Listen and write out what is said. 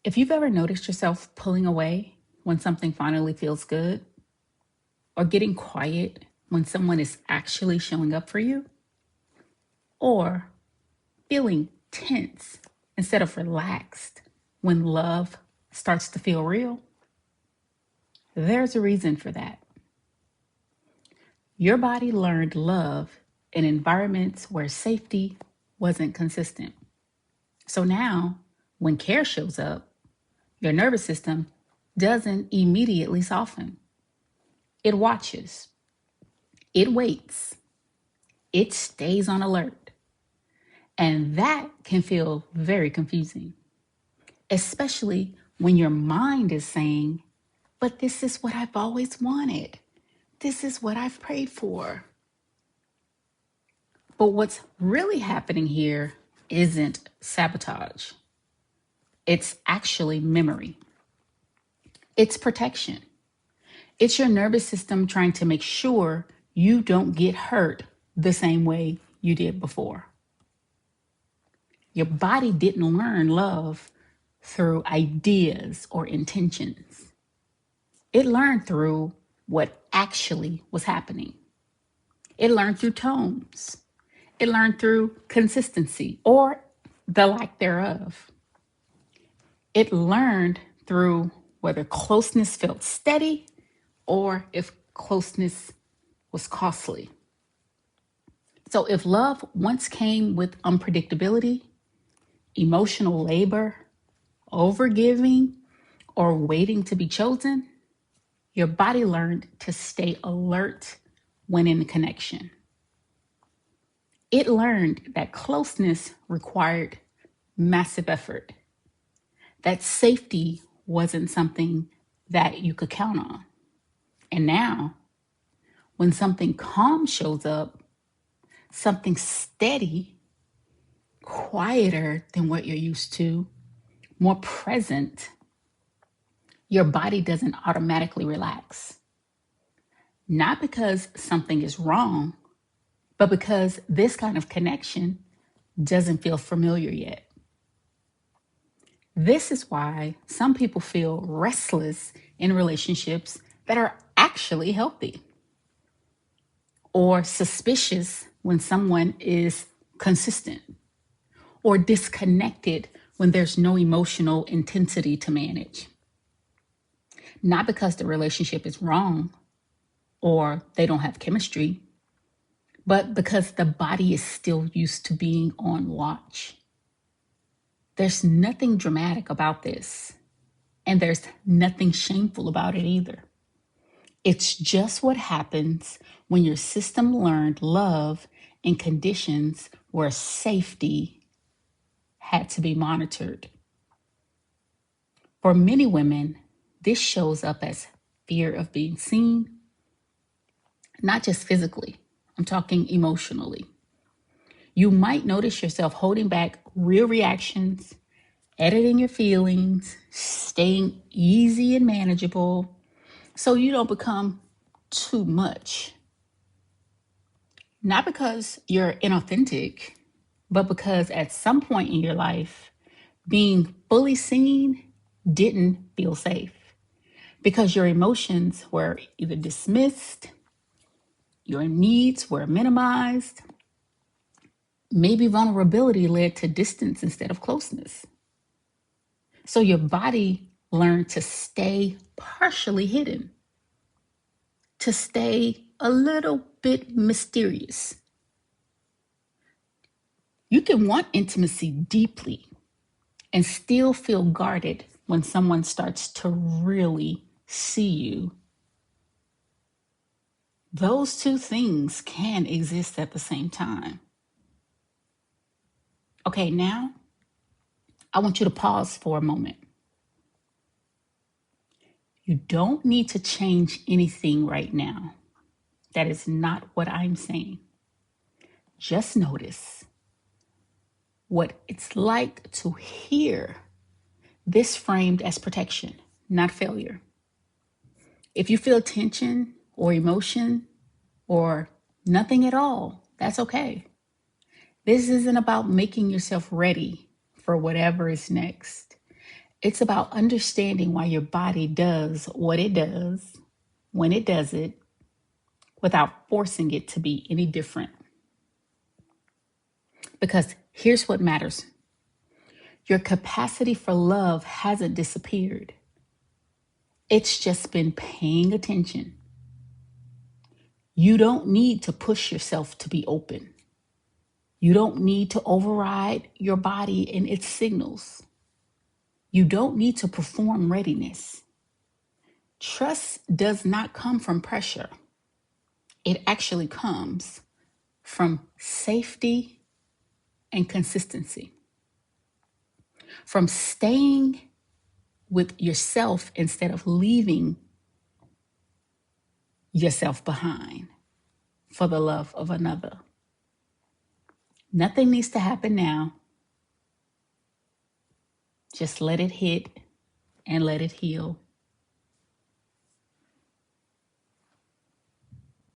If you've ever noticed yourself pulling away when something finally feels good, or getting quiet when someone is actually showing up for you, or feeling tense instead of relaxed when love starts to feel real, there's a reason for that. Your body learned love in environments where safety wasn't consistent. So now, when care shows up, your nervous system doesn't immediately soften. It watches, it waits, it stays on alert. And that can feel very confusing, especially when your mind is saying, but this is what I've always wanted. This is what I've prayed for. But what's really happening here isn't sabotage. It's actually memory. It's protection. It's your nervous system trying to make sure you don't get hurt the same way you did before. Your body didn't learn love through ideas or intentions. It learned through what actually was happening. It learned through tones. It learned through consistency or the lack thereof. It learned through whether closeness felt steady or if closeness was costly. So if love once came with unpredictability, emotional labor, overgiving, or waiting to be chosen, your body learned to stay alert when in connection. It learned that closeness required massive effort, that safety wasn't something that you could count on. And now, when something calm shows up, something steady, quieter than what you're used to, more present, your body doesn't automatically relax. Not because something is wrong, but because this kind of connection doesn't feel familiar yet. This is why some people feel restless in relationships that are actually healthy, or suspicious when someone is consistent, or disconnected when there's no emotional intensity to manage. Not because the relationship is wrong or they don't have chemistry, but because the body is still used to being on watch. There's nothing dramatic about this, and there's nothing shameful about it either. It's just what happens when your system learned love in conditions where safety had to be monitored. For many women, this shows up as fear of being seen, not just physically, I'm talking emotionally. You might notice yourself holding back real reactions, editing your feelings, staying easy and manageable so you don't become too much. Not because you're inauthentic, but because at some point in your life, being fully seen didn't feel safe. Because your emotions were either dismissed, your needs were minimized, maybe vulnerability led to distance instead of closeness. So your body learned to stay partially hidden, to stay a little bit mysterious. You can want intimacy deeply and still feel guarded when someone starts to really see you. Those two things can exist at the same time. Okay, now I want you to pause for a moment. You don't need to change anything right now. That is not what I'm saying. Just notice what it's like to hear this framed as protection, not failure. If you feel tension or emotion or nothing at all, that's okay. This isn't about making yourself ready for whatever is next. It's about understanding why your body does what it does when it does it without forcing it to be any different. Because here's what matters. Your capacity for love hasn't disappeared. It's just been paying attention. You don't need to push yourself to be open. You don't need to override your body and its signals. You don't need to perform readiness. Trust does not come from pressure. It actually comes from safety and consistency, from staying with yourself instead of leaving yourself behind for the love of another. Nothing needs to happen now. Just let it hit and let it heal.